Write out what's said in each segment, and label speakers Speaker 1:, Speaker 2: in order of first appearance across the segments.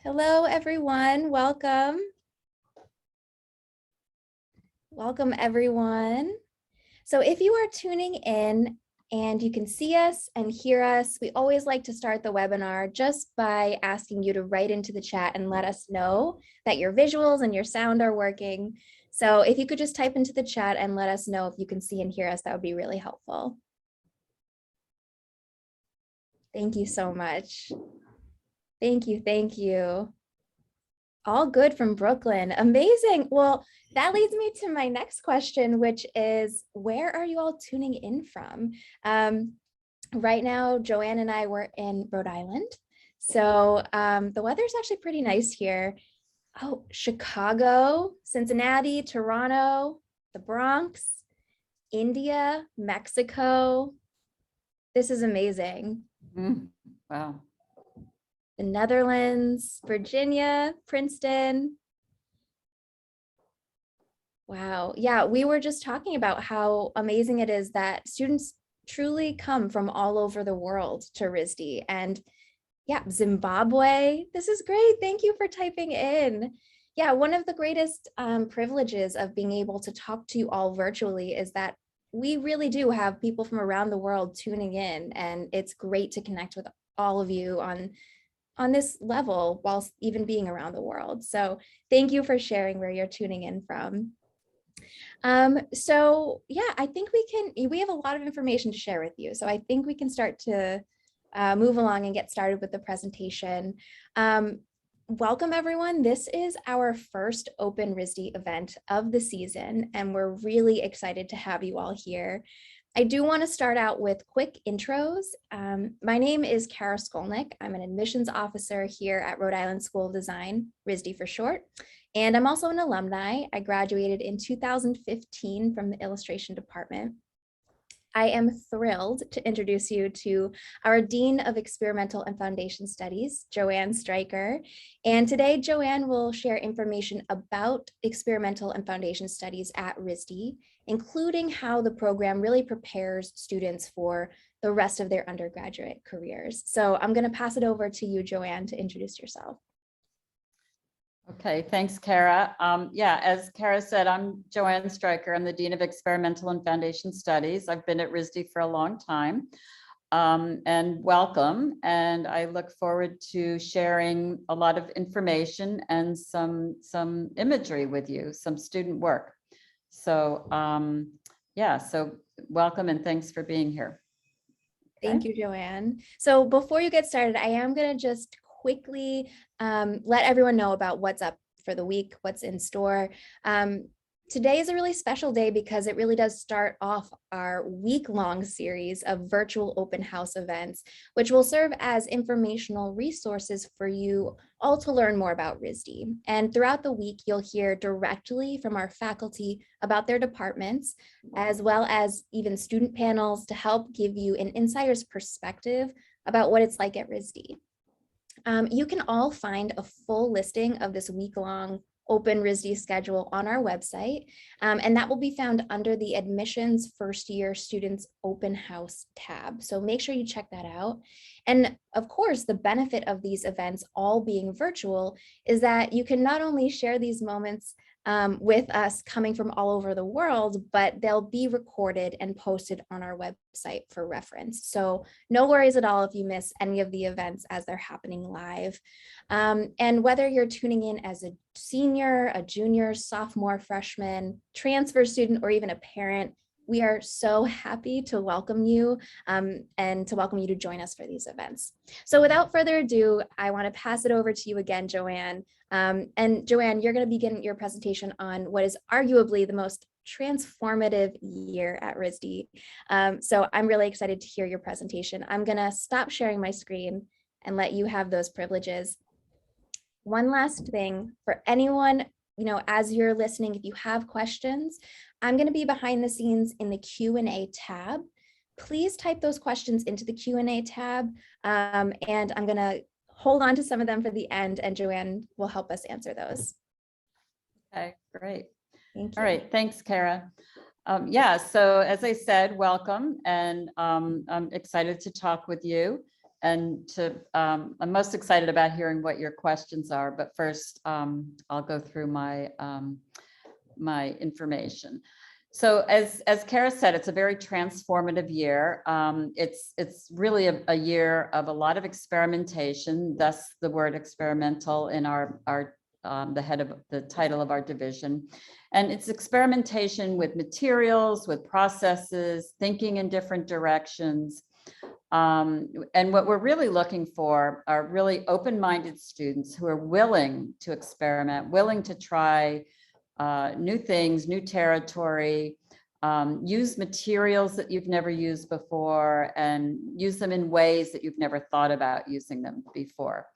Speaker 1: Hello, everyone. Welcome. Welcome, everyone. So if you are tuning in and you can see us and hear us, we always like to start the webinar just by asking you to write into the chat and let us know that your visuals and your sound are working. So if you could just type into the chat and let us know if you can see and hear us, that would be really helpful. Thank you so much. Thank you. Thank you. All good from Brooklyn. Amazing. Well, that leads me to my next question, which is, where are you all tuning in from? Right now, Joanne and I were in Rhode Island. So the weather's actually pretty nice here. Oh, Chicago, Cincinnati, Toronto, the Bronx, India, Mexico. This is amazing.
Speaker 2: Wow.
Speaker 1: The Netherlands, Virginia, Princeton. Wow. Yeah, we were just talking about how amazing it is that students truly come from all over the world to RISD. And yeah, Zimbabwe. This is great. Thank you for typing in. Yeah, one of the greatest privileges of being able to talk to you all virtually is that we really do have people from around the world tuning in, and it's great to connect with all of you on this level whilst even being around the world. So thank you for sharing where you're tuning in from. So yeah, I think we have a lot of information to share with you. So I think we can start to move along and get started with the presentation. Welcome everyone. This is our first Open RISD event of the season, and we're really excited to have you all here. I do want to start out with quick intros. My name is Kara Skolnick. I'm an admissions officer here at Rhode Island School of Design, RISD for short. And I'm also an alumni. I graduated in 2015 from the illustration department. I am thrilled to introduce you to our Dean of Experimental and Foundation Studies, Joanne Stryker. And today, Joanne will share information about experimental and foundation studies at RISD, including how the program really prepares students for the rest of their undergraduate careers. So I'm going to pass it over to you, Joanne, to introduce yourself.
Speaker 2: Okay, thanks, Kara. Yeah, as Kara said, I'm Joanne Stryker. I'm the Dean of Experimental and Foundation Studies. I've been at RISD for a long time, and welcome. And I look forward to sharing a lot of information and some imagery with you, some student work. So yeah, so welcome and thanks for being here.
Speaker 1: Thank you, Joanne. So before you get started, I am going to just quickly let everyone know about what's up for the week, what's in store. Today is a really special day because it really does start off our week-long series of virtual open house events, which will serve as informational resources for you all to learn more about RISD. And throughout the week, you'll hear directly from our faculty about their departments, as well as even student panels to help give you an insider's perspective about what it's like at RISD. You can all find a full listing of this week-long Open RISD schedule on our website, and that will be found under the Admissions First Year Students Open House tab. So make sure you check that out. And of course, the benefit of these events all being virtual is that you can not only share these moments with us coming from all over the world, but they'll be recorded and posted on our website for reference. So no worries at all if you miss any of the events as they're happening live. And whether you're tuning in as a senior, a junior, sophomore, freshman, transfer student, or even a parent, we are so happy to welcome you and to welcome you to join us for these events. So without further ado, I want to pass it over to you again, Joanne. And Joanne, you're going to begin your presentation on what is arguably the most transformative year at RISD. So I'm really excited to hear your presentation. I'm going to stop sharing my screen and let you have those privileges. One last thing for anyone, as you're listening, if you have questions, I'm going to be behind the scenes in the Q&A tab. Please type those questions into the Q&A tab, and I'm going to hold on to some of them for the end, and Joanne will help us answer those.
Speaker 2: Okay, great.
Speaker 1: Thank you.
Speaker 2: All right, thanks, Kara. Yeah, so as I said, welcome, and I'm excited to talk with you. I'm most excited about hearing what your questions are, but first I'll go through my my information. So as Kara said, it's a very transformative year. It's really a year of a lot of experimentation, thus the word experimental in our the head of the title of our division. And it's experimentation with materials, with processes, thinking in different directions. And what we're really looking for are really open-minded students who are willing to experiment, willing to try new things, new territory, use materials that you've never used before, and use them in ways that you've never thought about using them before.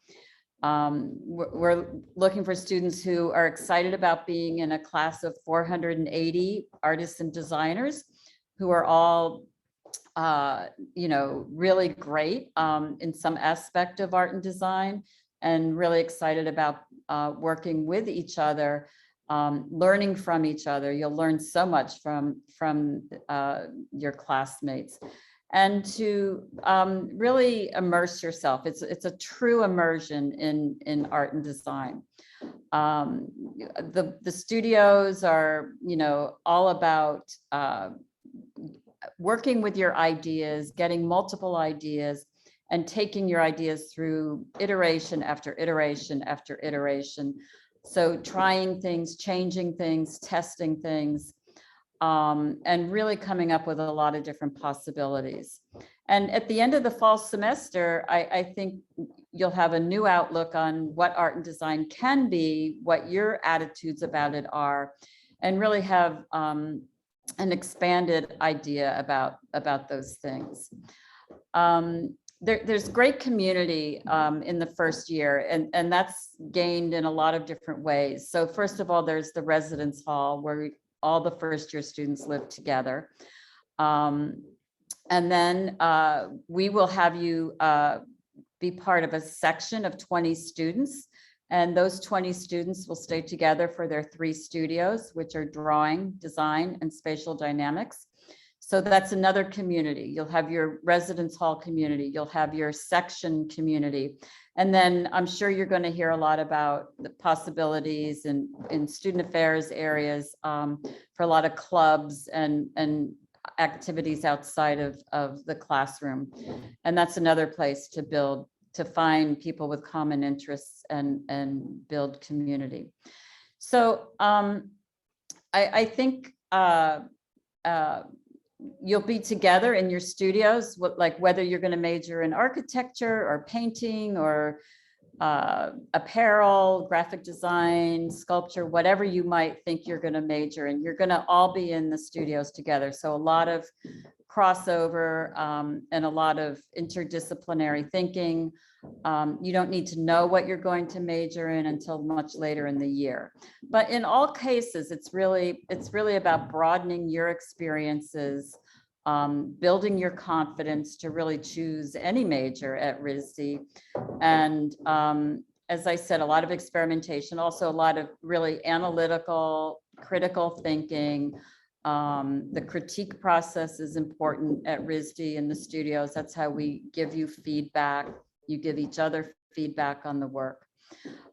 Speaker 2: We're looking for students who are excited about being in a class of 480 artists and designers who are all really great in some aspect of art and design, and really excited about working with each other, learning from each other. You'll learn so much from your classmates, and to really immerse yourself. It's a true immersion in art and design. The studios are, all about working with your ideas, getting multiple ideas, and taking your ideas through iteration after iteration after iteration. So trying things, changing things, testing things, and really coming up with a lot of different possibilities. And at the end of the fall semester, I think you'll have a new outlook on what art and design can be, what your attitudes about it are, and really have an expanded idea about those things. There's great community in the first year, and that's gained in a lot of different ways. So first of all, there's the residence hall where all the first year students live together. And then we will have you be part of a section of 20 students. And those 20 students will stay together for their 3 studios, which are drawing, design, and spatial dynamics. So that's another community. You'll have your residence hall community. You'll have your section community. And then I'm sure you're going to hear a lot about the possibilities in student affairs areas for a lot of clubs and activities outside of the classroom. And that's another place to build, to find people with common interests and build community. So I think you'll be together in your studios, like whether you're going to major in architecture or painting or apparel, graphic design, sculpture, whatever you might think you're going to major in, you're going to all be in the studios together. So a lot of crossover and a lot of interdisciplinary thinking. You don't need to know what you're going to major in until much later in the year. But in all cases, it's really about broadening your experiences, building your confidence to really choose any major at RISD. And as I said, a lot of experimentation, also a lot of really analytical, critical thinking. The critique process is important at RISD in the studios. That's how we give you feedback. You give each other feedback on the work.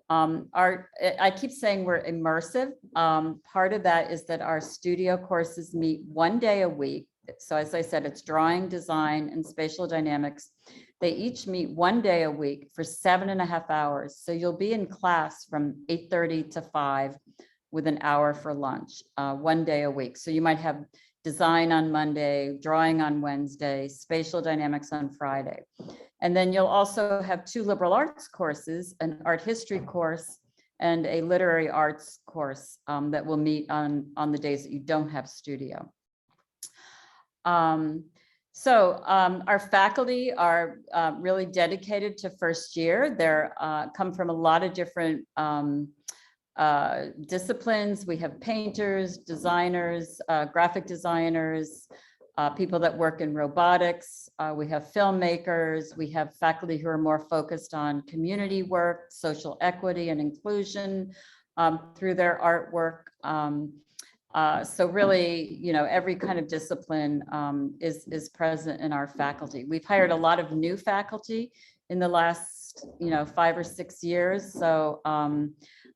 Speaker 2: I keep saying we're immersive. Part of that is that our studio courses meet 1 day a week. So as I said, it's drawing, design, and spatial dynamics. They each meet 1 day a week for 7.5 hours. So you'll be in class from 8:30 to 5 with an hour for lunch, 1 day a week. So you might have design on Monday, drawing on Wednesday, spatial dynamics on Friday. And then you'll also have 2 liberal arts courses, an art history course and a literary arts course that will meet on the days that you don't have studio. Our faculty are really dedicated to first year. They're come from a lot of different disciplines. We have painters, designers, graphic designers, people that work in robotics. We have filmmakers. We have faculty who are more focused on community work, social equity and inclusion through their artwork. So really, every kind of discipline is present in our faculty. We've hired a lot of new faculty in the last, 5 or 6 years. So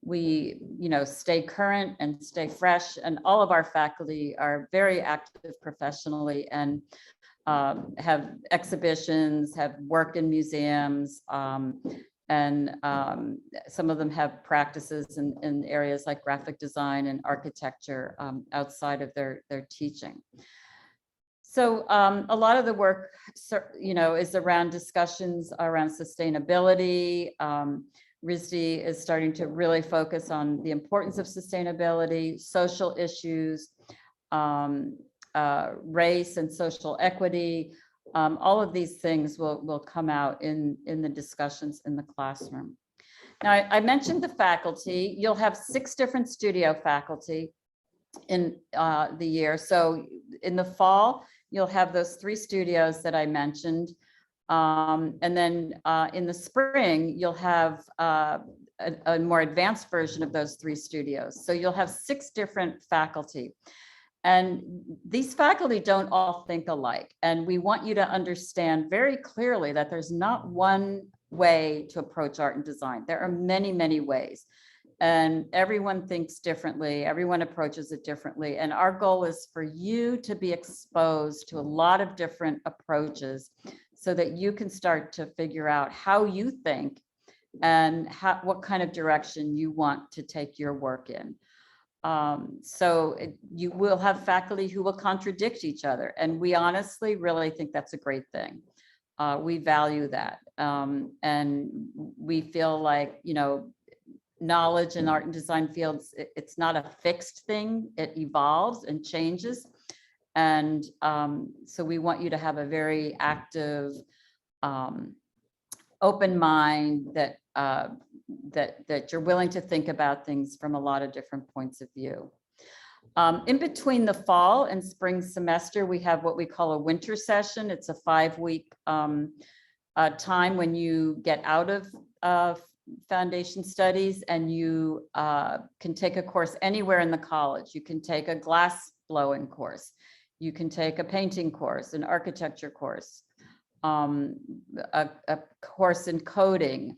Speaker 2: we, stay current and stay fresh, and all of our faculty are very active professionally and have exhibitions, have worked in museums, and some of them have practices in areas like graphic design and architecture outside of their teaching. So a lot of the work, is around discussions around sustainability. RISD is starting to really focus on the importance of sustainability, social issues, race and social equity. All of these things will come out in the discussions in the classroom. Now, I mentioned the faculty. You'll have 6 different studio faculty in the year. So in the fall, you'll have those 3 studios that I mentioned. And then in the spring, you'll have a more advanced version of those 3 studios. So you'll have 6 different faculty. And these faculty don't all think alike. And we want you to understand very clearly that there's not one way to approach art and design. There are many, many ways. And everyone thinks differently. Everyone approaches it differently. And our goal is for you to be exposed to a lot of different approaches so that you can start to figure out how you think and what kind of direction you want to take your work in. You will have faculty who will contradict each other. And we honestly really think that's a great thing. We value that. And we feel like, knowledge in art and design fields, it's not a fixed thing. It evolves and changes. And so we want you to have a very active, open mind that you're willing to think about things from a lot of different points of view. In between the fall and spring semester, we have what we call a winter session. It's a 5-week time when you get out of foundation studies and you can take a course anywhere in the college. You can take a glass blowing course. You can take a painting course, an architecture course, a course in coding.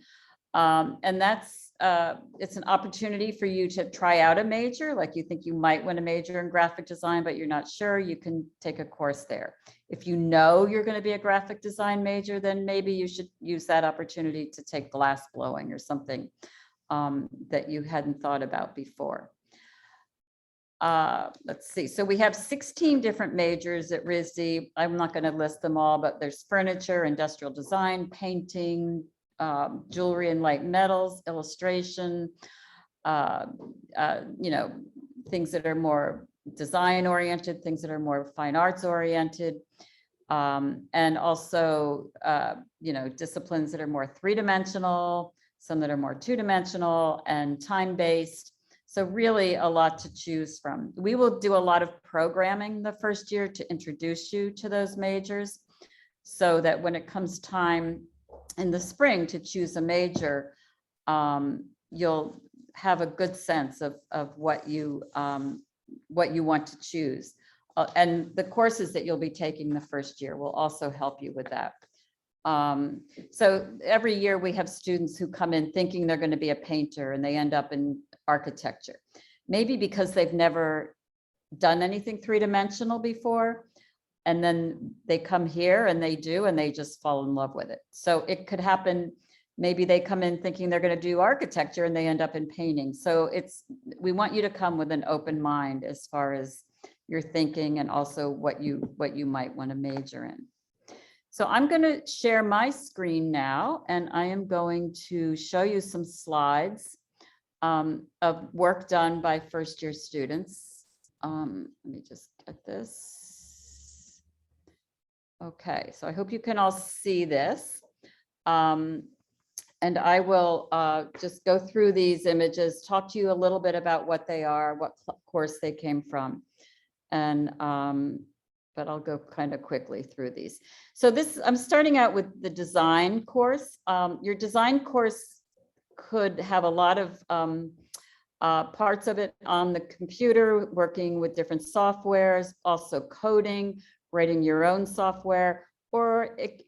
Speaker 2: And that's it's an opportunity for you to try out a major. Like you think you might want to major in graphic design, but you're not sure, you can take a course there. If you know you're going to be a graphic design major, then maybe you should use that opportunity to take glass blowing or something that you hadn't thought about before. Let's see. So we have 16 different majors at RISD. I'm not going to list them all, but there's furniture, industrial design, painting, jewelry and light metals, illustration, things that are more design oriented, things that are more fine arts oriented, and also, disciplines that are more 3-dimensional, some that are more 2-dimensional and time-based. So really a lot to choose from. We will do a lot of programming the first year to introduce you to those majors so that when it comes time in the spring to choose a major, you'll have a good sense of what you want to choose. And the courses that you'll be taking the first year will also help you with that. So every year we have students who come in thinking they're going to be a painter and they end up in architecture, maybe because they've never done anything 3-dimensional before. And then they come here and they do, and they just fall in love with it. So it could happen. Maybe they come in thinking they're going to do architecture and they end up in painting. So we want you to come with an open mind as far as your thinking and also what you might want to major in. So I'm going to share my screen now, and I am going to show you some slides of work done by first-year students. Let me just get this. Okay, so I hope you can all see this. And I will just go through these images, talk to you a little bit about what they are, what course they came from. And but I'll go kind of quickly through these. So I'm starting out with the design course. Your design course could have a lot of parts of it on the computer, working with different softwares, also coding, writing your own software, or it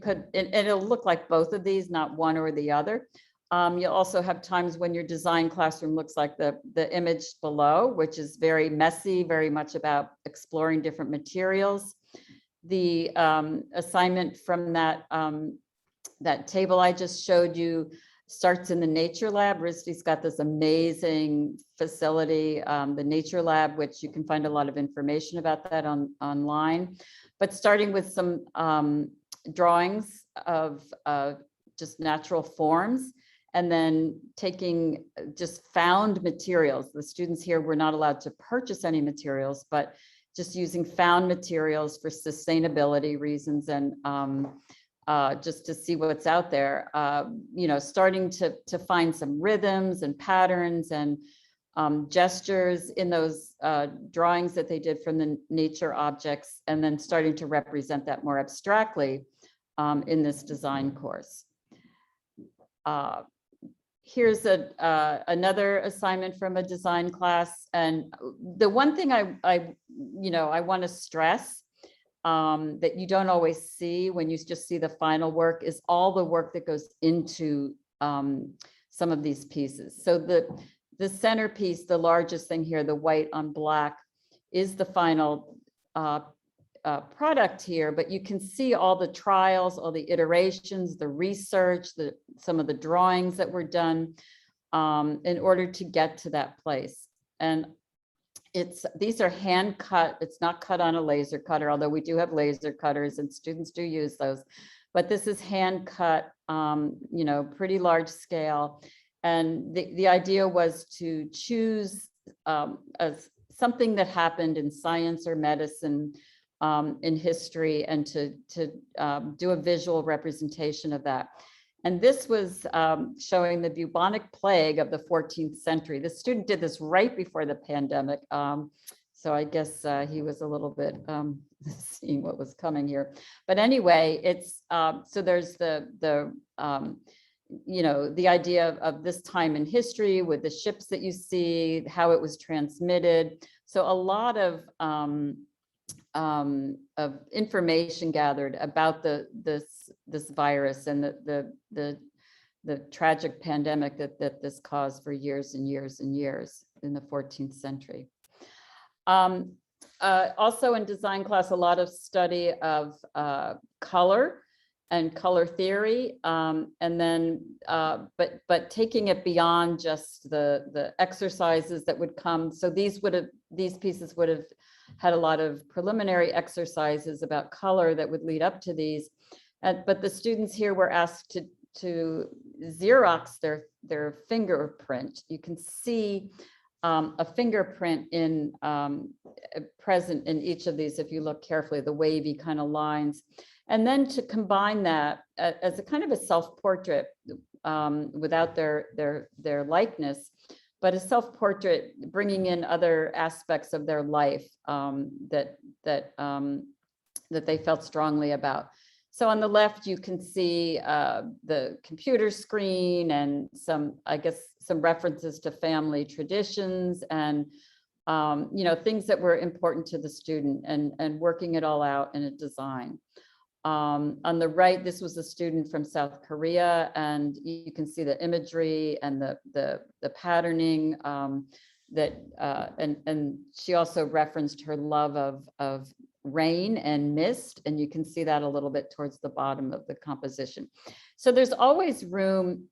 Speaker 2: could, and it'll look like both of these, not one or the other. You'll also have times when your design classroom looks like the image below, which is very messy, very much about exploring different materials. The assignment from that table I just showed you starts in the nature lab. RISD's got this amazing facility, the nature lab, which you can find a lot of information about that online. But starting with some drawings of just natural forms, and then taking just found materials. The students here were not allowed to purchase any materials, but just using found materials for sustainability reasons and just to see what's out there, starting to find some rhythms and patterns and gestures in those drawings that they did from the nature objects, and then starting to represent that more abstractly in this design course. Here's another assignment from a design class. And the one thing I want to stress that you don't always see when you just see the final work is all the work that goes into some of these pieces. So the centerpiece, the largest thing here, the white on black, is the final product here, but you can see all the trials, all the iterations, the research, some of the drawings that were done in order to get to that place. And these are hand cut. It's not cut on a laser cutter, although we do have laser cutters and students do use those. But this is hand cut, pretty large scale. And the idea was to choose something that happened in science or medicine, in history, and to do a visual representation of that. And this was showing the bubonic plague of the 14th century. The student did this right before the pandemic. So I guess he was a little bit seeing what was coming here. But anyway, it's so there's the idea of this time in history with the ships that you see, how it was transmitted. So a lot of information gathered about this virus and the tragic pandemic that this caused for years and years and years in the 14th century. Also in design class, a lot of study of color and color theory, and then but taking it beyond just the exercises that would come. So these pieces would have had a lot of preliminary exercises about color that would lead up to these. But the students here were asked to Xerox their fingerprint. You can see a fingerprint present in each of these if you look carefully, the wavy kind of lines. And then to combine that as a kind of a self-portrait without their likeness, but a self-portrait bringing in other aspects of their life that they felt strongly about. So on the left, you can see the computer screen and some references to family traditions and things that were important to the student and working it all out in a design. On the right, this was a student from South Korea, and you can see the imagery and the patterning and she also referenced her love of rain and mist, and you can see that a little bit towards the bottom of the composition. So there's always room,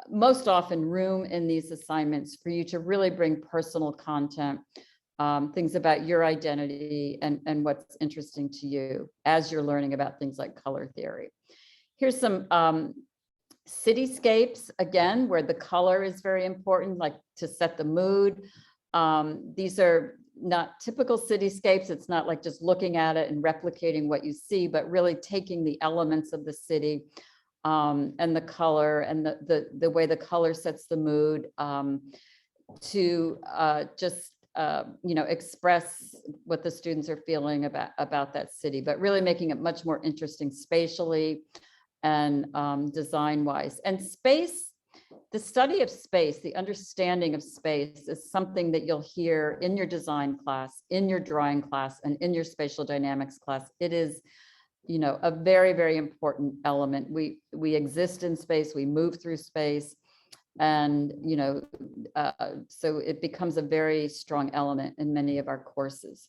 Speaker 2: most often room in these assignments for you to really bring personal content, things about your identity and what's interesting to you as you're learning about things like color theory. Here's some cityscapes, again, where the color is very important, like to set the mood. These are not typical cityscapes. It's not like just looking at it and replicating what you see, but really taking the elements of the city and the color and the way the color sets the mood to just express what the students are feeling about that city, but really making it much more interesting spatially and design-wise. And space The study of space, the understanding of space is something that you'll hear in your design class, in your drawing class, and in your spatial dynamics class. It is, you know, a very, very important element. We exist in space, we move through space, and, you know, so it becomes a very strong element in many of our courses.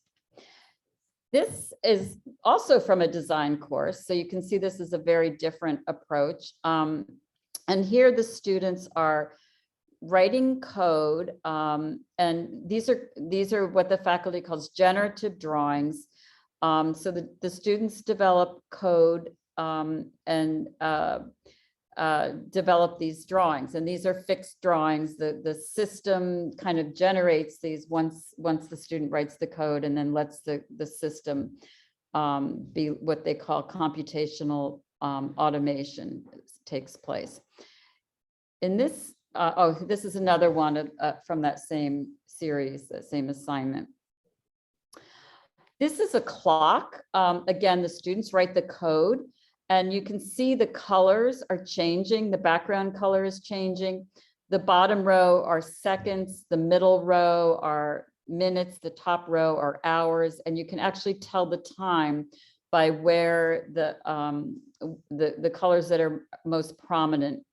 Speaker 2: This is also from a design course, so you can see this is a very different approach. And here the students are writing code, and these are what the faculty calls generative drawings. So the students develop code and develop these drawings, and these are fixed drawings. The system kind of generates these once the student writes the code, and then lets the system be what they call computational automation takes place. In this, this is another one from that same series, that same assignment. This is a clock. Again, the students write the code, and you can see the colors are changing. The background color is changing. The bottom row are seconds, the middle row are minutes, the top row are hours, and you can actually tell the time by where the colors that are most prominent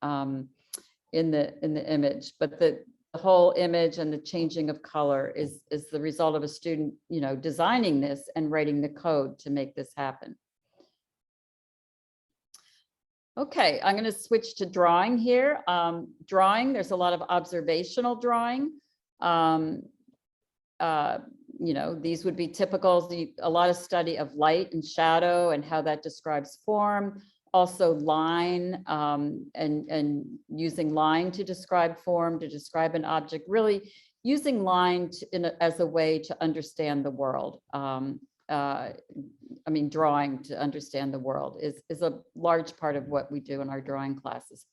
Speaker 2: in the image. But the whole image and the changing of color is the result of a student, you know, designing this and writing the code to make this happen. Okay, I'm going to switch to drawing here. Drawing, there's a lot of observational drawing. You know, these would be typical, a lot of study of light and shadow and how that describes form. Also line, and using line to describe form, to describe an object, really using line as a way to understand the world. I mean, drawing to understand the world is a large part of what we do in our drawing classes.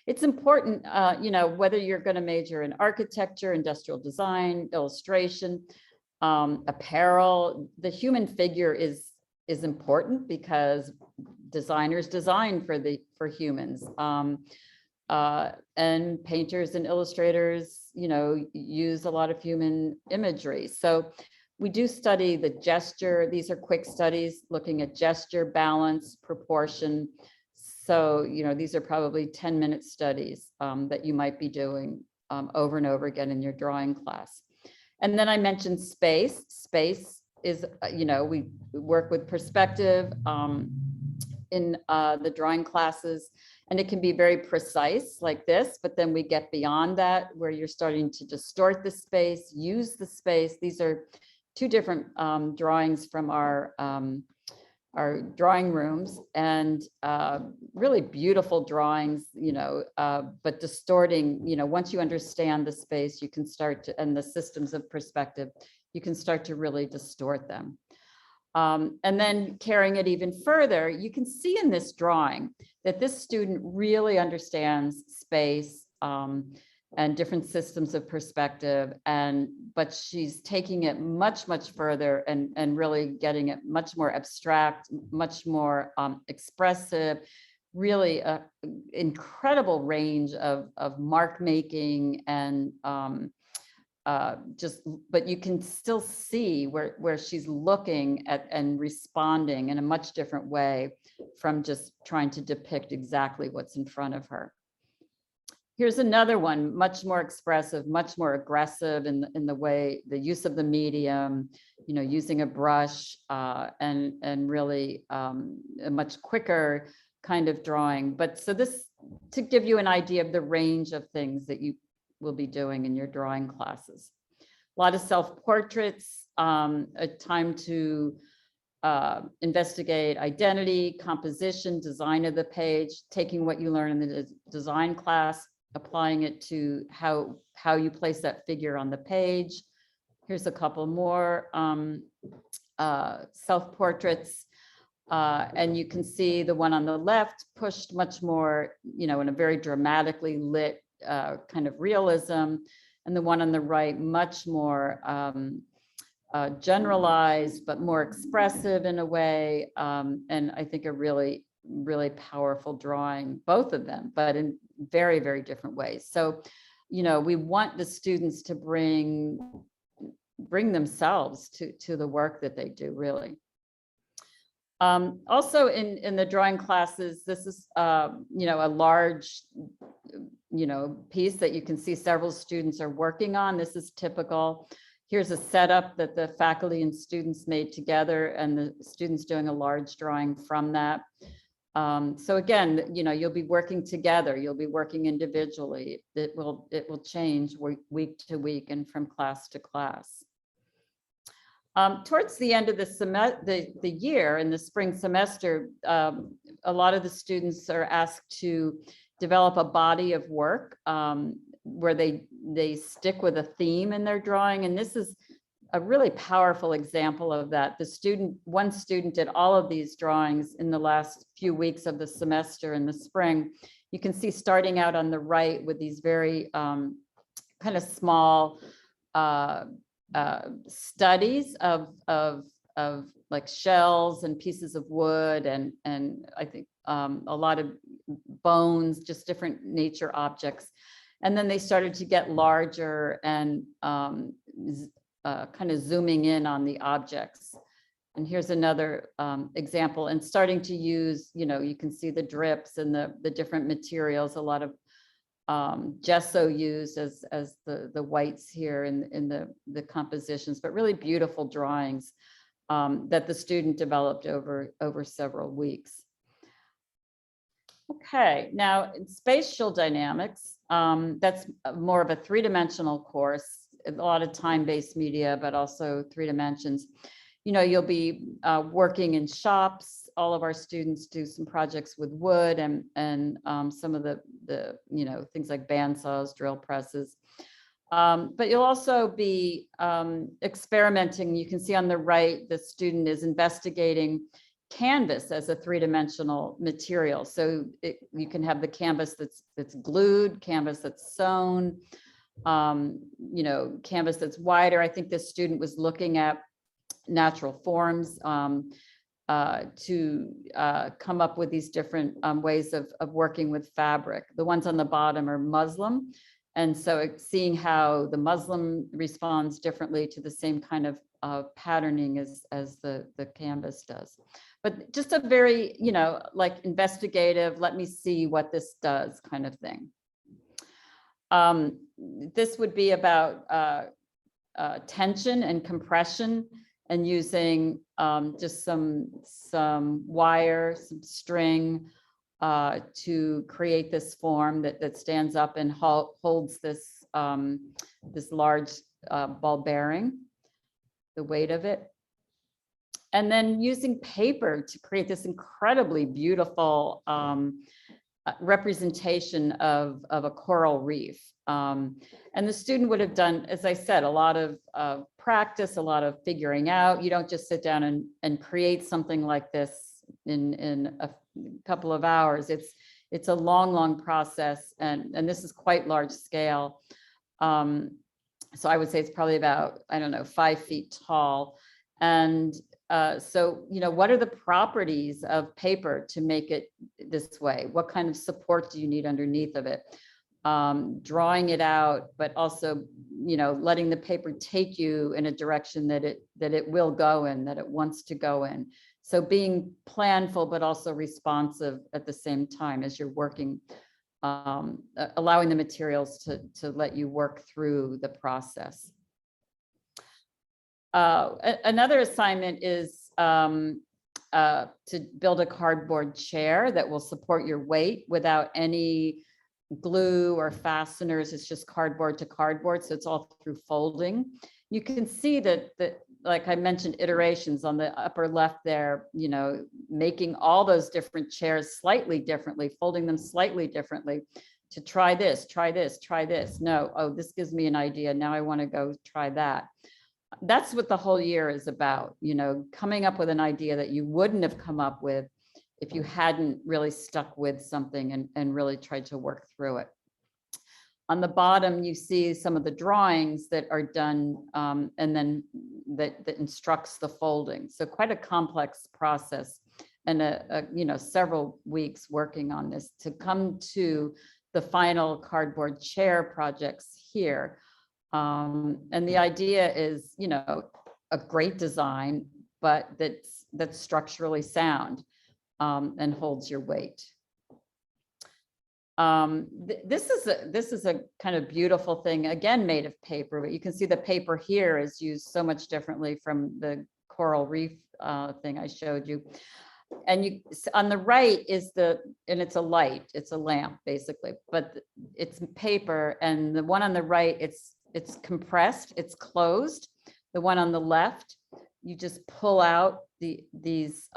Speaker 2: It's important, you know, whether you're going to major in architecture, industrial design, illustration, apparel, the human figure is important because designers design for humans, and painters and illustrators, you know, use a lot of human imagery. So we do study the gesture. These are quick studies looking at gesture, balance, proportion. So, you know, these are probably 10-minute studies that you might be doing over and over again in your drawing class. And then I mentioned space. Space is, you know, we work with perspective in the drawing classes, and it can be very precise like this, but then we get beyond that where you're starting to distort the space, use the space. These are two different drawings from our drawing rooms, and really beautiful drawings, you know, but distorting, you know, once you understand the space, you can start to, and the systems of perspective, you can start to really distort them. And then carrying it even further, you can see in this drawing that this student really understands space and different systems of perspective, but she's taking it much, much further and really getting it much more abstract, much more expressive, really an incredible range of mark making and but you can still see where she's looking at and responding in a much different way from just trying to depict exactly what's in front of her. Here's another one, much more expressive, much more aggressive in the way, the use of the medium, you know, using a brush and really a much quicker kind of drawing. But so this, to give you an idea of the range of things that you will be doing in your drawing classes. A lot of self-portraits, a time to investigate identity, composition, design of the page, taking what you learn in the design class, applying it to how you place that figure on the page. Here's a couple more self-portraits. And you can see the one on the left pushed much more, you know, in a very dramatically lit kind of realism. And the one on the right, much more generalized, but more expressive in a way. And I think a really really powerful drawing, both of them, but in very, very different ways. So, we want the students to bring themselves to the work that they do, really. Also in the drawing classes, this is, a large, piece that you can see several students are working on. This is typical. Here's a setup that the faculty and students made together, and the students doing a large drawing from that. So again, you'll be working together, you'll be working individually. It will change week to week and from class to class. Towards the end of the year, in the spring semester, a lot of the students are asked to develop a body of work where they stick with a theme in their drawing. And this is a really powerful example of that. One student did all of these drawings in the last few weeks of the semester in the spring. You can see starting out on the right with these very kind of small studies of like shells and pieces of wood and I think a lot of bones, just different nature objects. And then they started to get larger and kind of zooming in on the objects. And here's another example, and starting to use, you can see the drips and the different materials, a lot of gesso used as the whites here in the compositions, but really beautiful drawings that the student developed over several weeks. Okay, now in spatial dynamics, that's more of a three-dimensional course, a lot of time-based media, but also 3 dimensions. You'll be working in shops. All of our students do some projects with wood and some of the things like bandsaws, drill presses. But you'll also be experimenting. You can see on the right, the student is investigating canvas as a 3-dimensional material. So you can have the canvas that's glued, canvas that's sewn, canvas that's wider. I think this student was looking at natural forms to come up with these different ways of working with fabric. The ones on the bottom are muslin. And so seeing how the muslin responds differently to the same kind of patterning as the canvas does. But just a very, like investigative, let me see what this does kind of thing. This would be about tension and compression, and using just some wire, some string to create this form that stands up and holds this this large ball bearing, the weight of it. And then using paper to create this incredibly beautiful representation of a coral reef. And the student would have done, as I said, a lot of practice, a lot of figuring out. You don't just sit down and create something like this in a couple of hours. It's a long process, and this is quite large scale. So I would say it's probably about, I don't know, 5 feet tall. And so, what are the properties of paper to make it this way? What kind of support do you need underneath of it? Drawing it out, but also, letting the paper take you in a direction that it will go in, that it wants to go in. So being planful, but also responsive at the same time as you're working, allowing the materials to let you work through the process. Another assignment is to build a cardboard chair that will support your weight without any glue or fasteners. It's just cardboard to cardboard, so it's all through folding. You can see that like I mentioned, iterations on the upper left there, making all those different chairs slightly differently, folding them slightly differently to try this, try this, try this. No, oh, this gives me an idea. Now I want to go try that. That's what the whole year is about, coming up with an idea that you wouldn't have come up with if you hadn't really stuck with something and really tried to work through it. On the bottom, you see some of the drawings that are done and then that instructs the folding. So quite a complex process several weeks working on this to come to the final cardboard chair projects here. And the idea is, a great design, but that's structurally sound and holds your weight. This is a kind of beautiful thing, again, made of paper, but you can see the paper here is used so much differently from the coral reef thing I showed you. And on the right is and it's a light, it's a lamp basically, but it's paper. And the one on the right, it's compressed, it's closed. The one on the left, you just pull out these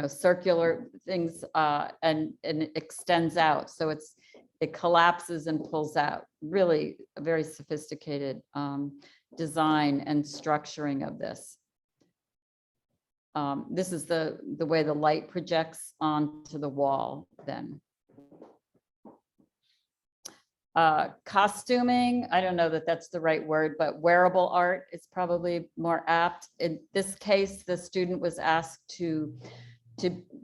Speaker 2: circular things and it extends out. So it collapses and pulls out. Really a very sophisticated design and structuring of this. This is the way the light projects onto the wall then. Costuming, I don't know that that's the right word, but wearable art is probably more apt. In this case, the student was asked to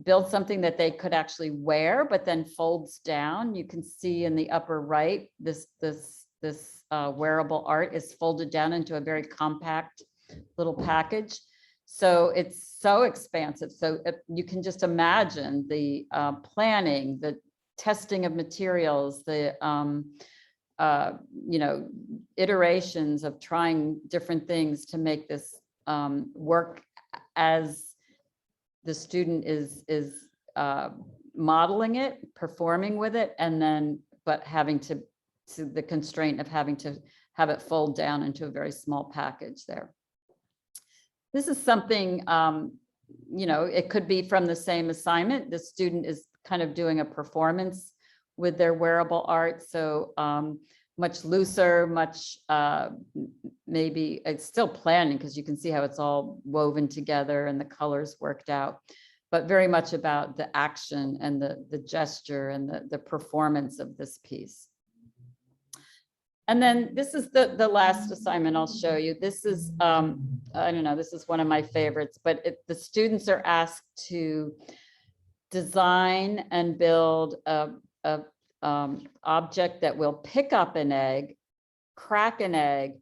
Speaker 2: build something that they could actually wear, but then folds down. You can see in the upper right, this wearable art is folded down into a very compact little package. So it's so expansive. So you can just imagine the planning, the testing of materials, the iterations of trying different things to make this work as the student is modeling it, performing with it, and then but having to the constraint of having to have it fold down into a very small package there. This is something, it could be from the same assignment. The student is kind of doing a performance with their wearable art. So much looser, much maybe it's still planning because you can see how it's all woven together and the colors worked out, but very much about the action and the gesture and the performance of this piece. And then this is the last assignment I'll show you. This is, I don't know, this is one of my favorites, but the students are asked to design and build a object that will pick up an egg, crack an egg,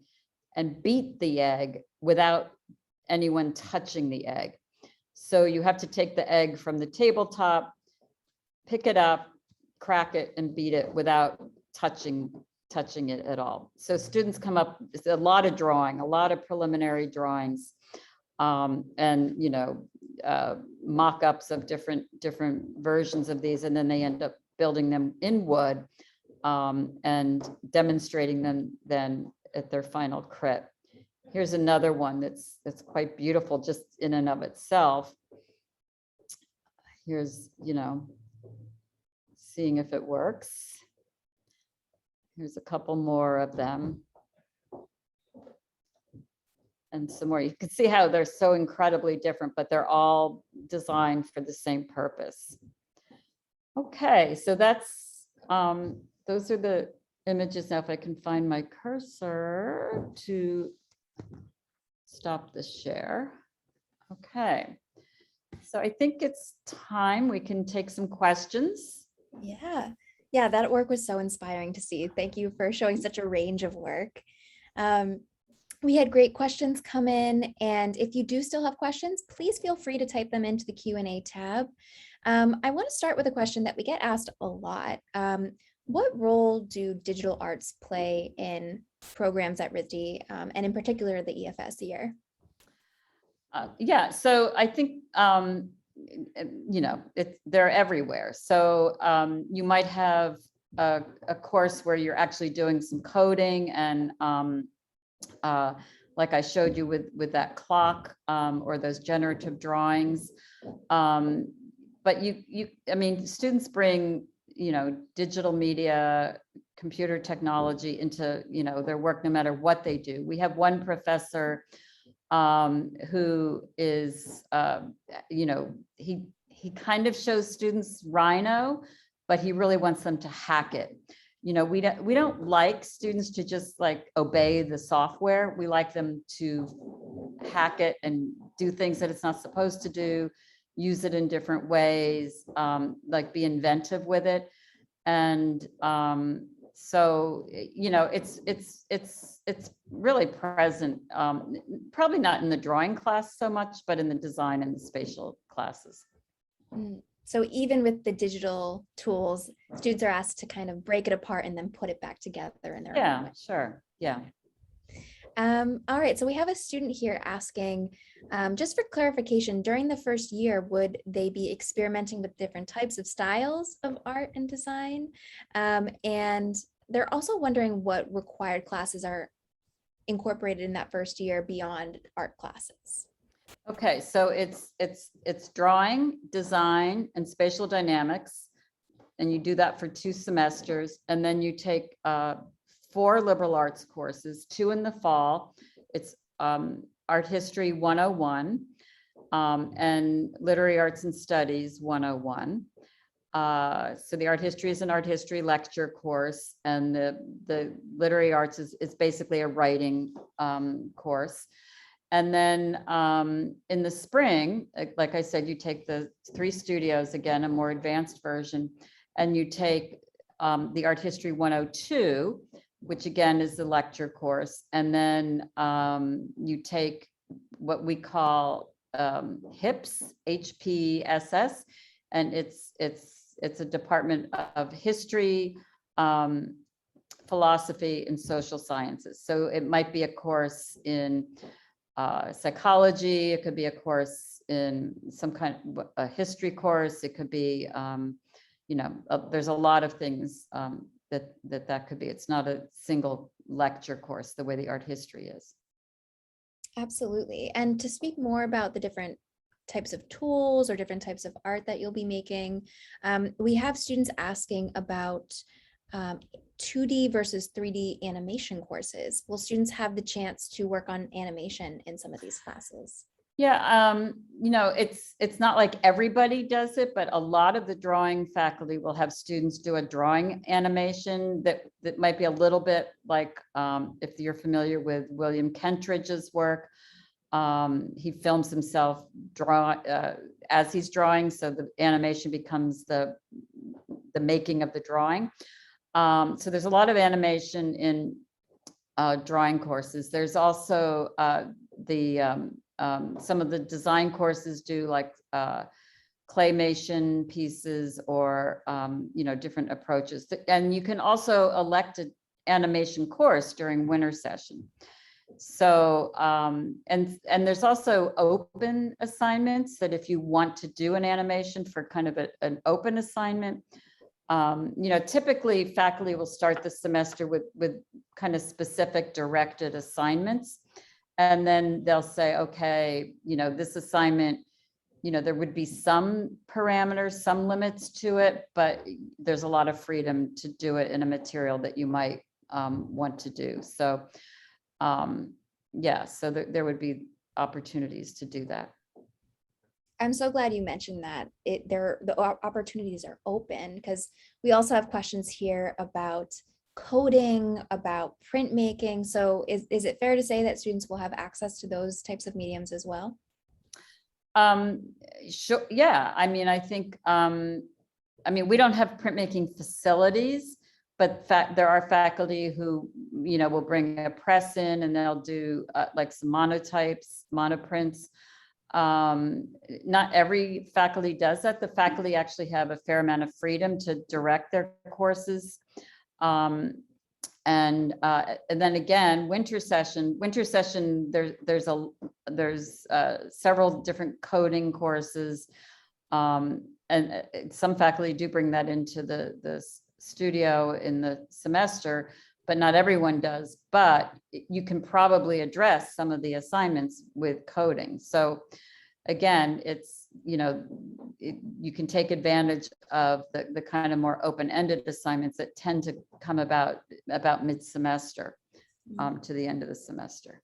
Speaker 2: and beat the egg without anyone touching the egg. So you have to take the egg from the tabletop, pick it up, crack it, and beat it without touching it at all. So students come up, it's a lot of drawing, a lot of preliminary drawings, and mock-ups of different versions of these, and then they end up building them in wood and demonstrating them then at their final crit. Here's another one that's quite beautiful just in and of itself. Here's, seeing if it works. Here's a couple more of them. And some more. You can see how they're so incredibly different, but they're all designed for the same purpose. Okay, so that's, those are the images. Now, if I can find my cursor to stop the share. Okay, so I think it's time we can take some questions.
Speaker 1: Yeah, that work was so inspiring to see. Thank you for showing such a range of work. We had great questions come in, and if you do still have questions, please feel free to type them into the Q&A tab. I want to start with a question that we get asked a lot. What role do digital arts play in programs at RISD, and in particular the EFS year?
Speaker 2: Yeah, so I think, they're everywhere. So you might have a course where you're actually doing some coding and like I showed you with that clock or those generative drawings. But students bring, digital media, computer technology into, their work no matter what they do. We have one professor who is, he kind of shows students Rhino, but he really wants them to hack it. we don't like students to just like obey the software. We like them to hack it and do things that it's not supposed to do, use it in different ways, like be inventive with it. And so, it's really present, probably not in the drawing class so much, but in the design and the spatial classes.
Speaker 1: So even with the digital tools, students are asked to kind of break it apart and then put it back together in their own way.
Speaker 2: Sure. Yeah.
Speaker 1: All right, so we have a student here asking, just for clarification, during the first year, would they be experimenting with different types of styles of art and design? And they're also wondering what required classes are incorporated in that first year beyond art classes.
Speaker 2: Okay, so it's drawing, design, and spatial dynamics, and you do that for 2 semesters, and then you take 4 liberal arts courses, 2 in the fall. It's Art History 101 and Literary Arts and Studies 101. So the art history is an art history lecture course, and the literary arts is basically a writing course. And then in the spring, like I said, you take the 3 studios, again, a more advanced version, and you take the Art History 102, which again is the lecture course. And then you take what we call HIPS, HPSS, and it's a department of history, philosophy, and social sciences. So it might be a course in psychology, it could be a course in some kind of a history course, it could be, there's a lot of things that could be. It's not a single lecture course the way the art history is.
Speaker 1: Absolutely. And to speak more about the different types of tools or different types of art that you'll be making, we have students asking about 2D versus 3D animation courses. Will students have the chance to work on animation in some of these classes?
Speaker 2: Yeah, it's not like everybody does it, but a lot of the drawing faculty will have students do a drawing animation that might be a little bit like, if you're familiar with William Kentridge's work, he films himself as he's drawing, so the animation becomes the making of the drawing. So there's a lot of animation in drawing courses. There's also some of the design courses do like claymation pieces or different approaches. And you can also elect an animation course during winter session. So and there's also open assignments that if you want to do an animation for kind of an open assignment, typically faculty will start the semester with kind of specific directed assignments. And then they'll say, okay, this assignment, there would be some parameters, some limits to it, but there's a lot of freedom to do it in a material that you might want to do. So so there would be opportunities to do that.
Speaker 1: I'm so glad you mentioned that the opportunities are open, because we also have questions here about coding, about printmaking. So is it fair to say that students will have access to those types of mediums as well?
Speaker 2: Sure. Yeah. I mean, I think, we don't have printmaking facilities, but there are faculty who, will bring a press in and they'll do like some monotypes, monoprints. Not every faculty does that. The faculty actually have a fair amount of freedom to direct their courses. And then again, winter session, there's several different coding courses. And some faculty do bring that into the studio in the semester, but not everyone does. But you can probably address some of the assignments with coding. So again, it's, you can take advantage of the kind of more open-ended assignments that tend to come about mid-semester to the end of the semester.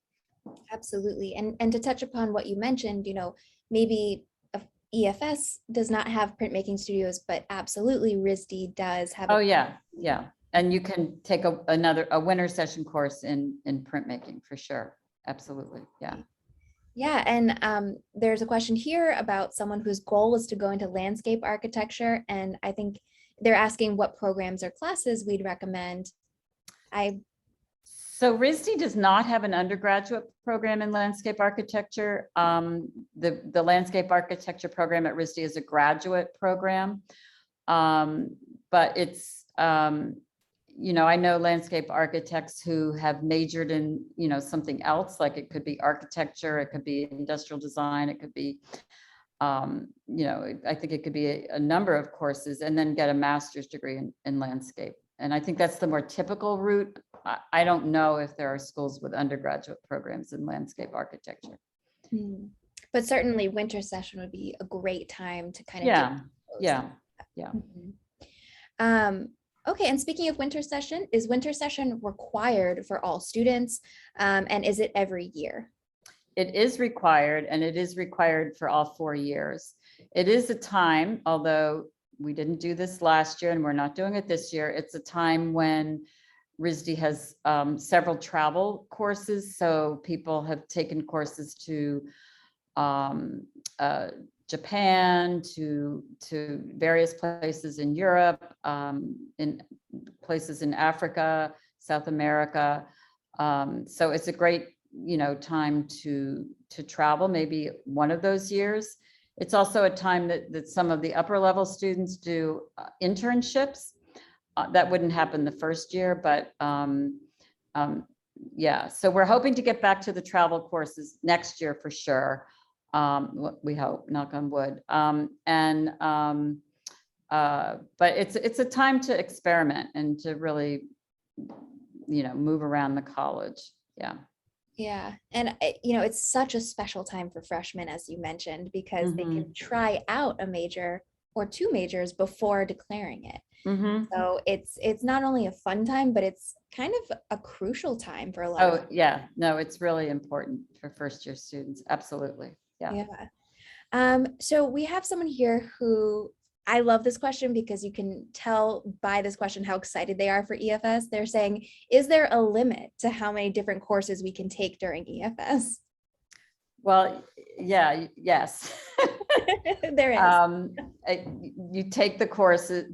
Speaker 1: Absolutely. And to touch upon what you mentioned, maybe EFS does not have printmaking studios, but absolutely RISD does have.
Speaker 2: Oh yeah. Yeah. And you can take a winter session course in printmaking for sure. Absolutely. Yeah.
Speaker 1: Yeah, and there's a question here about someone whose goal is to go into landscape architecture, and I think they're asking what programs or classes we'd recommend.
Speaker 2: So RISD does not have an undergraduate program in landscape architecture. The landscape architecture program at RISD is a graduate program, but it's I know landscape architects who have majored in, something else, like it could be architecture, it could be industrial design, it could be, I think it could be a number of courses and then get a master's degree in landscape. And I think that's the more typical route. I don't know if there are schools with undergraduate programs in landscape architecture.
Speaker 1: But certainly winter session would be a great time to kind of
Speaker 2: Yeah.
Speaker 1: Okay, and speaking of winter session, is winter session required for all students? And is it every year?
Speaker 2: It is required, and it is required for all 4 years. It is a time, although we didn't do this last year and we're not doing it this year, it's a time when RISD has several travel courses. So people have taken courses to Japan, to various places in Europe, in places in Africa, South America. So it's a great, time to travel, maybe one of those years. It's also a time that some of the upper level students do internships. That wouldn't happen the first year, but yeah. So we're hoping to get back to the travel courses next year for sure. We hope, knock on wood. But it's a time to experiment and to really, move around the college. Yeah.
Speaker 1: Yeah. And, it's such a special time for freshmen, as you mentioned, because they can try out a major or 2 majors before declaring it. So it's not only a fun time, but it's kind of a crucial time for a lot of.
Speaker 2: Yeah. No, it's really important for first-year students. Absolutely. Yeah.
Speaker 1: So we have someone here who, I love this question because you can tell by this question how excited they are for EFS. They're saying, is there a limit to how many different courses we can take during EFS?
Speaker 2: Well, yeah, yes.
Speaker 1: There is.
Speaker 2: You take the courses.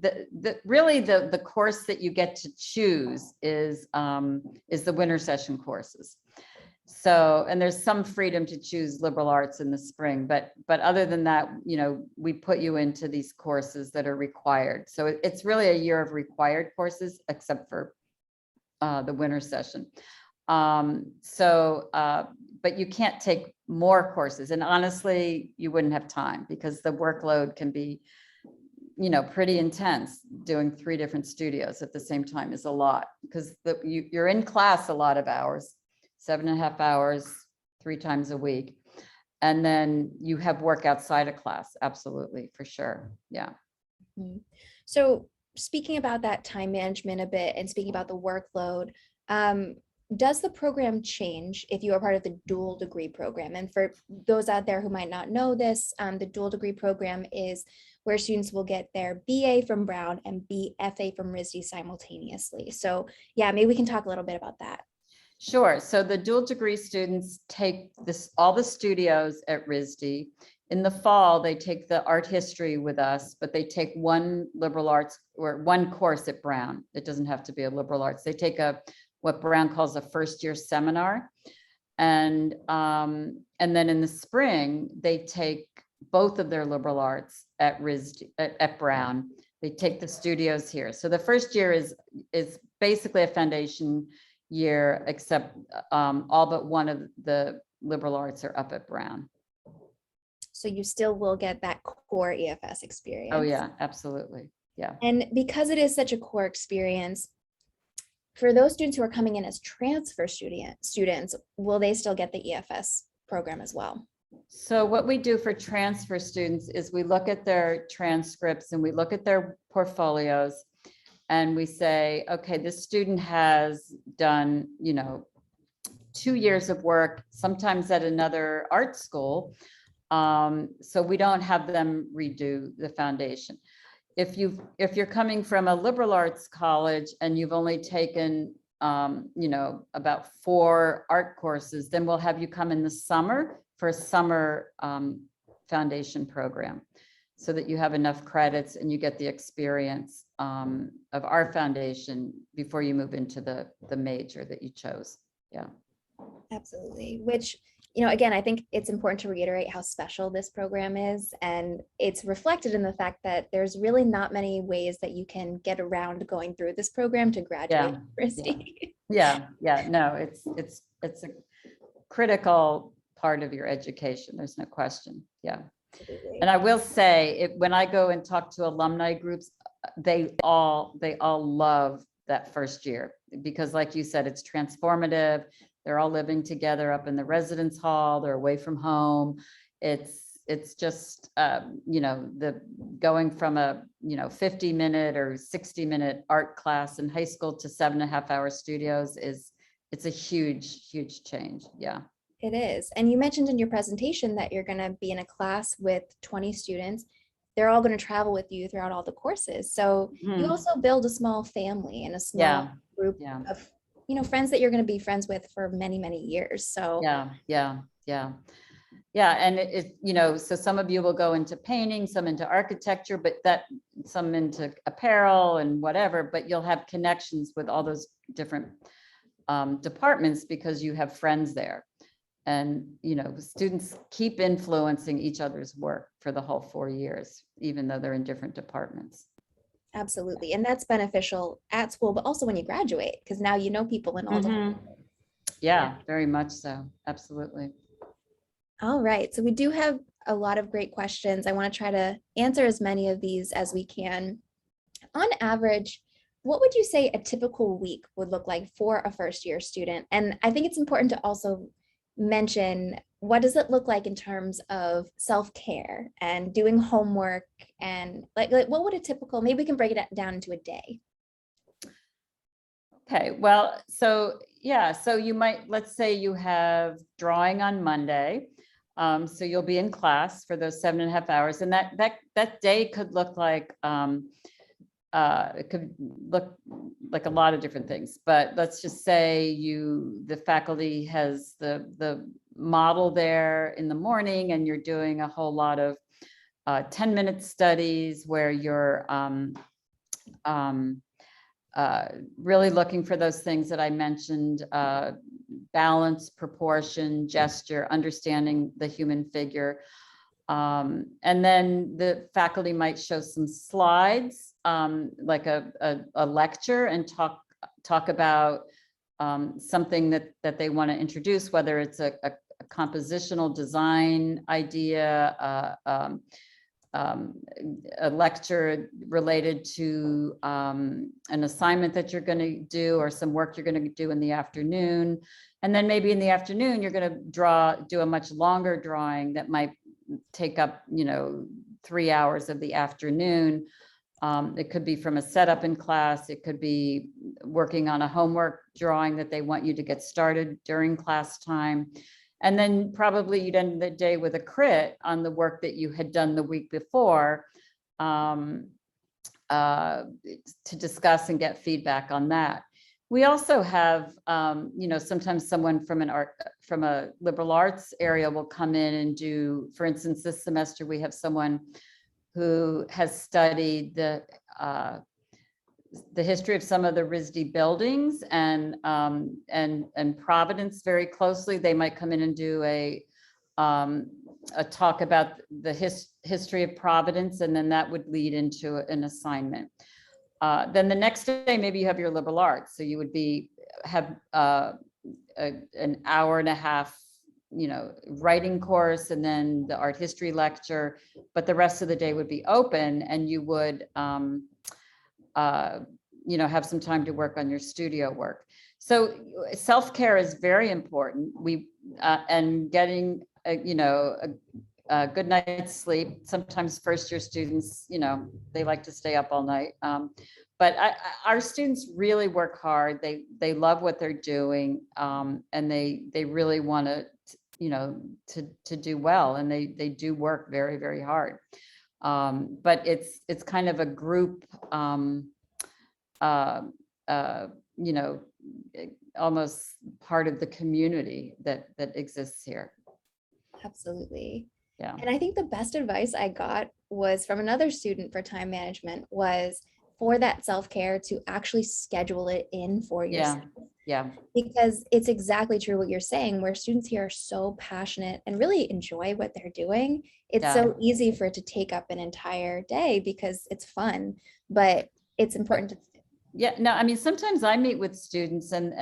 Speaker 2: Really the course that you get to choose is the winter session courses. So, and there's some freedom to choose liberal arts in the spring, but other than that, we put you into these courses that are required. So it's really a year of required courses, except for the winter session. But you can't take more courses. And honestly, you wouldn't have time because the workload can be, pretty intense. Doing 3 different studios at the same time is a lot because you're in class a lot of hours. 7.5 hours, 3 times a week. And then you have work outside of class. Absolutely, for sure. Yeah.
Speaker 1: So speaking about that time management a bit and speaking about the workload, does the program change if you are part of the dual degree program? And for those out there who might not know this, the dual degree program is where students will get their BA from Brown and BFA from RISD simultaneously. So yeah, maybe we can talk a little bit about that.
Speaker 2: Sure. So the dual degree students take all the studios at RISD. In the fall, they take the art history with us, but they take one liberal arts or one course at Brown. It doesn't have to be a liberal arts. They take what Brown calls a first year seminar. And then in the spring, they take both of their liberal arts at RISD, at Brown. They take the studios here. So the first year is basically a foundation year, except all but one of the liberal arts are up at Brown.
Speaker 1: So you still will get that core EFS experience.
Speaker 2: Oh yeah, absolutely. Yeah.
Speaker 1: And because it is such a core experience, for those students who are coming in as transfer students, will they still get the EFS program as well?
Speaker 2: So what we do for transfer students is we look at their transcripts and we look at their portfolios and we say, okay, this student has done, 2 years of work, sometimes at another art school. So we don't have them redo the foundation. if you're coming from a liberal arts college and you've only taken, about 4 art courses, then we'll have you come in the summer for a summer foundation program, so that you have enough credits and you get the experience of our foundation before you move into the major that you chose. Yeah.
Speaker 1: Absolutely. Which, again, I think it's important to reiterate how special this program is. And it's reflected in the fact that there's really not many ways that you can get around going through this program to graduate university.
Speaker 2: Yeah. No, it's a critical part of your education. There's no question. Yeah.
Speaker 1: Absolutely.
Speaker 2: And I will say, when I go and talk to alumni groups, they all love that first year, because like you said, it's transformative. They're all living together up in the residence hall. They're away from home. It's just, the going from a, 50-minute or 60-minute art class in high school to 7.5-hour studios it's a huge, huge change. Yeah.
Speaker 1: It is. And you mentioned in your presentation that you're going to be in a class with 20 students. They're all going to travel with you throughout all the courses. So you also build a small family and a small group of, friends that you're going to be friends with for many, many years. So
Speaker 2: yeah. And so some of you will go into painting, some into architecture, but some into apparel and whatever, but you'll have connections with all those different departments because you have friends there. And, students keep influencing each other's work for the whole 4 years, even though they're in different departments.
Speaker 1: Absolutely. And that's beneficial at school, but also when you graduate, because now you know people in all different.
Speaker 2: Yeah, very much so. Absolutely.
Speaker 1: All right. So we do have a lot of great questions. I want to try to answer as many of these as we can. On average, what would you say a typical week would look like for a first-year student? And I think it's important to also mention, what does it look like in terms of self-care and doing homework, and like what would a typical, maybe we can break it down into a day.
Speaker 2: Okay, well, so you might, let's say you have drawing on Monday. So you'll be in class for those 7.5 hours, and that day could look like, it could look like a lot of different things, but let's just say the faculty has the model there in the morning, and you're doing a whole lot of 10-minute studies where you're really looking for those things that I mentioned: balance, proportion, gesture, understanding the human figure. And then the faculty might show some slides, like a lecture, and talk about something that they want to introduce, whether it's a compositional design idea, a lecture related to an assignment that you're going to do, or some work you're going to do in the afternoon. And then maybe in the afternoon, you're going to do a much longer drawing that might take up, 3 hours of the afternoon. It could be from a setup in class. It could be working on a homework drawing that they want you to get started during class time. And then probably you'd end the day with a crit on the work that you had done the week before, to discuss and get feedback on that. We also have, sometimes someone from a liberal arts area will come in and do, for instance, this semester, we have someone who has studied the history of some of the RISD buildings and Providence very closely. They might come in and do a talk about the history of Providence, and then that would lead into an assignment. Then the next day, maybe you have your liberal arts. So you would have an hour and a half, writing course, and then the art history lecture, but the rest of the day would be open, and you would, have some time to work on your studio work. So self-care is very important. And getting, a good night's sleep. Sometimes first-year students, they like to stay up all night. But our students really work hard. They love what they're doing, and they really want to do well, and they do work very, very hard. But it's kind of a group, you know, almost part of the community that exists here.
Speaker 1: Absolutely.
Speaker 2: Yeah.
Speaker 1: And I think the best advice I got was from another student for time management was for that self-care to actually schedule it in for yourself.
Speaker 2: Yeah.
Speaker 1: Because it's exactly true what you're saying, where students here are so passionate and really enjoy what they're doing. It's
Speaker 2: Yeah.
Speaker 1: so easy for it to take up an entire day because it's fun, but it's important to.
Speaker 2: Yeah, no, I mean, sometimes I meet with students and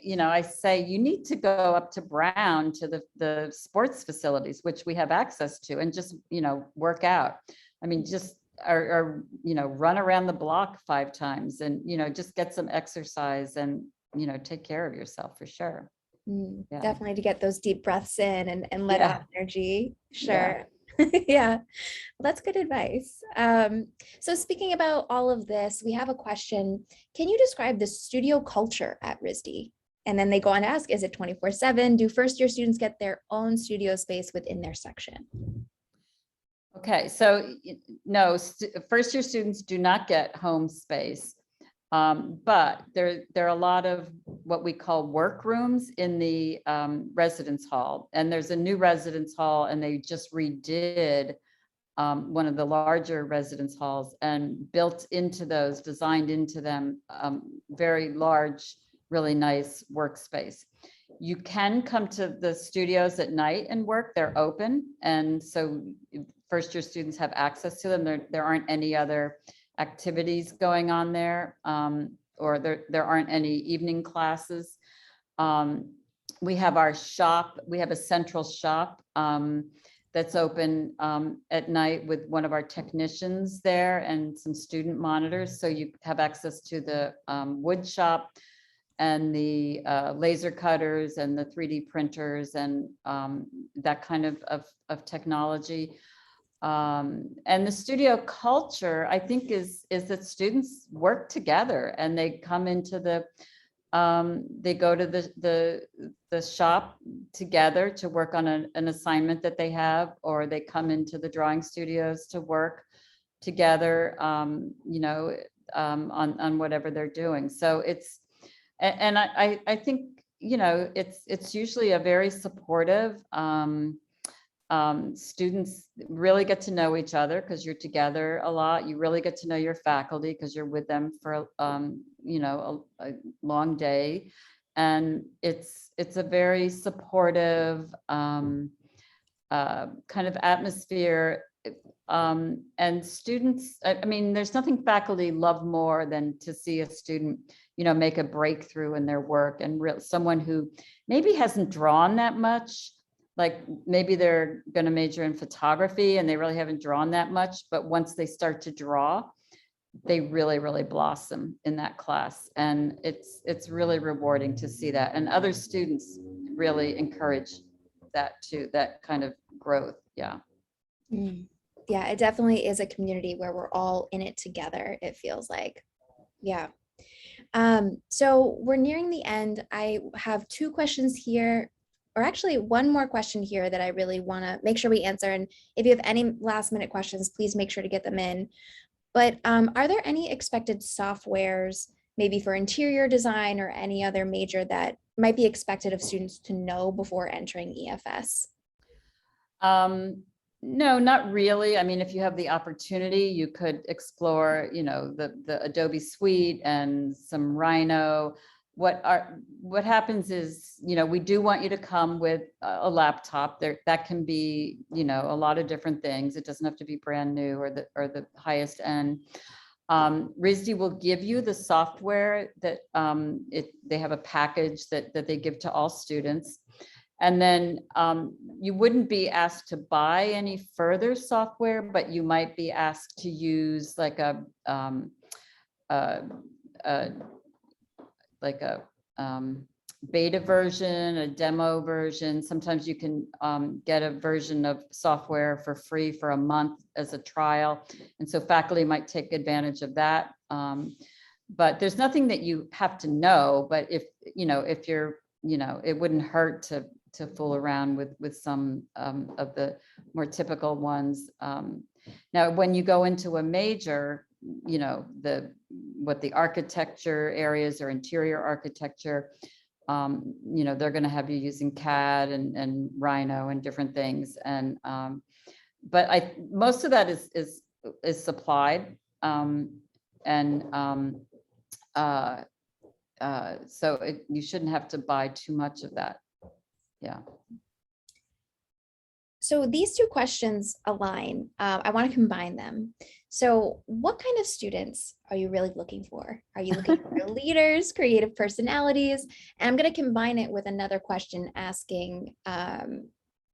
Speaker 2: you know, I say, you need to go up to Brown to the sports facilities, which we have access to, and just, you know, work out. I mean, just, or you know, run around the block 5 times and, you know, just get some exercise and, you know, take care of yourself for sure. Yeah.
Speaker 1: Definitely to get those deep breaths in and let
Speaker 2: Yeah.
Speaker 1: out energy.
Speaker 2: Yeah.
Speaker 1: Sure. Yeah. Well, that's good advice. So speaking about all of this, we have a question. Can you describe the studio culture at RISD? And then they go on to ask, is it 24/7? Do first year students get their own studio space within their section?
Speaker 2: Okay, so no, first year students do not get home space. But there are a lot of what we call work rooms in the residence hall. And there's a new residence hall and they just redid one of the larger residence halls and built into those, designed into them, very large, really nice workspace. You can come to the studios at night and work, they're open. And so first year students have access to them. There aren't any other activities going on there, or there aren't any evening classes. We have our shop, we have a central shop that's open at night with one of our technicians there and some student monitors. So you have access to the wood shop and the laser cutters and the 3D printers and that kind of technology. And the studio culture, I think, is that students work together and they come into they go to the shop together to work on an assignment that they have, or they come into the drawing studios to work together, you know, on whatever they're doing. So it's, and I think, you know, it's usually a very supportive, students really get to know each other because you're together a lot. You really get to know your faculty because you're with them for, you know, a long day. And it's a very supportive kind of atmosphere. And students, I mean, there's nothing faculty love more than to see a student, you know, make a breakthrough in their work, and someone who maybe hasn't drawn that much. Like maybe they're going to major in photography and they really haven't drawn that much, but once they start to draw, they really, really blossom in that class. And it's really rewarding to see that. And other students really encourage that too, that kind of growth. Yeah.
Speaker 1: Yeah, it definitely is a community where we're all in it together, it feels like. Yeah. So we're nearing the end. I have 2 questions here, or actually one more question here that I really want to make sure we answer. And if you have any last minute questions, please make sure to get them in. But are there any expected softwares, maybe for interior design or any other major, that might be expected of students to know before entering EFS?
Speaker 2: No, not really. I mean, if you have the opportunity, you could explore, you know, the Adobe Suite and some Rhino. What happens is, you know, we do want you to come with a laptop. That can be, you know, a lot of different things. It doesn't have to be brand new or the highest end. RISD will give you the software that they have a package that they give to all students. And then you wouldn't be asked to buy any further software, but you might be asked to use like a beta version, a demo version. Sometimes you can get a version of software for free for a month as a trial. And so faculty might take advantage of that. But there's nothing that you have to know, but if you're, you know, it wouldn't hurt to fool around with some of the more typical ones. Now, when you go into a major, you know, what the architecture areas or interior architecture, you know, they're going to have you using CAD and Rhino and different things. And but most of that is supplied, so you shouldn't have to buy too much of that. Yeah.
Speaker 1: So these two questions align. I want to combine them. So what kind of students are you really looking for? Are you looking for leaders, creative personalities? And I'm going to combine it with another question asking,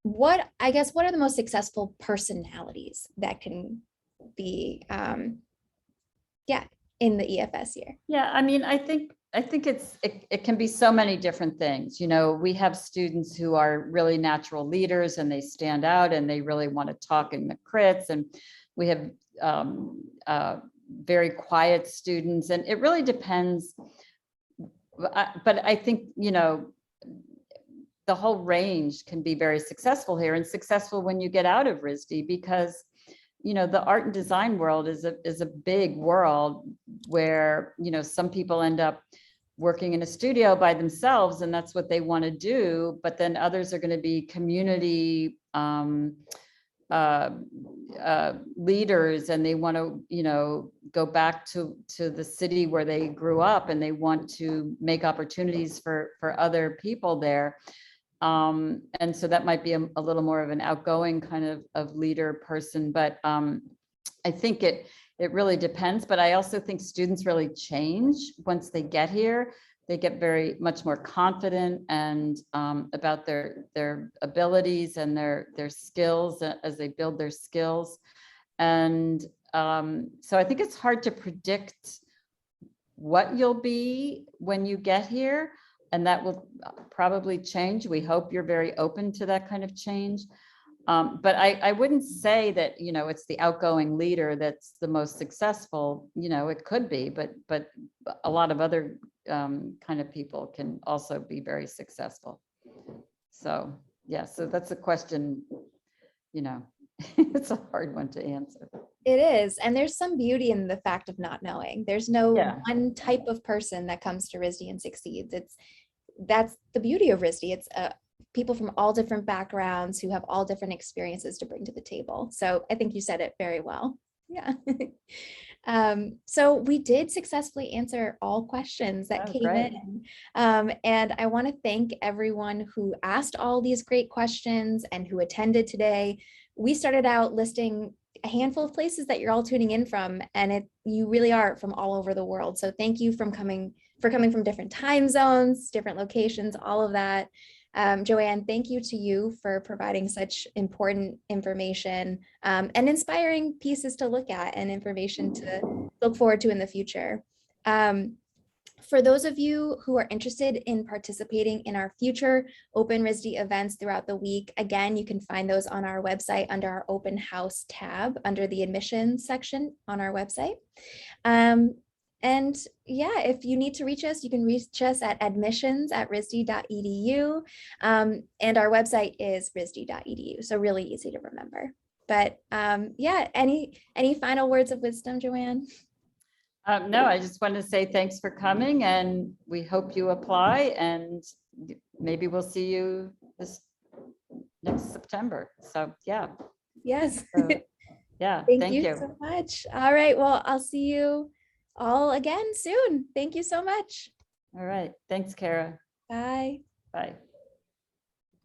Speaker 1: what are the most successful personalities that can be, in the EFS year?
Speaker 2: Yeah, I mean, I think it can be so many different things. You know, we have students who are really natural leaders and they stand out and they really want to talk in the crits, and we have very quiet students, and it really depends. But I think, you know, the whole range can be very successful here, and successful when you get out of RISD, because you know, the art and design world is a big world where, you know, some people end up working in a studio by themselves and that's what they want to do. But then others are going to be community leaders, and they want to, you know, go back to the city where they grew up, and they want to make opportunities for other people there. And so that might be a little more of an outgoing kind of leader person, but I think it really depends. But I also think students really change once they get here. They get very much more confident and about their abilities and their skills as they build their skills. And so I think it's hard to predict what you'll be when you get here. And that will probably change. We hope you're very open to that kind of change. But I wouldn't say that, you know, it's the outgoing leader that's the most successful. You know, it could be, but a lot of other kind of people can also be very successful. So, yeah, so that's a question, you know, it's a hard one to answer.
Speaker 1: It is. And there's some beauty in the fact of not knowing. There's no one type of person that comes to RISD and succeeds. That's the beauty of RISD. It's people from all different backgrounds who have all different experiences to bring to the table. So I think you said it very well. Yeah. So we did successfully answer all questions that came in. And I want to thank everyone who asked all these great questions and who attended today. We started out listing a handful of places that you're all tuning in from, and you really are from all over the world. So thank you for coming from different time zones, different locations, all of that. Joanne, thank you to you for providing such important information and inspiring pieces to look at and information to look forward to in the future. For those of you who are interested in participating in our future Open RISD events throughout the week, again, you can find those on our website under our Open House tab under the admissions section on our website. And yeah, if you need to reach us, you can reach us at admissions@risd.edu. And our website is risd.edu, so really easy to remember. But yeah, any final words of wisdom, Joanne?
Speaker 2: No, I just want to say thanks for coming, and we hope you apply, and maybe we'll see you this next September. So yeah.
Speaker 1: Yes.
Speaker 2: So, yeah.
Speaker 1: Thank you so much. All right. Well, I'll see you all again soon. Thank you so much.
Speaker 2: All right. Thanks, Kara.
Speaker 1: Bye.
Speaker 2: Bye.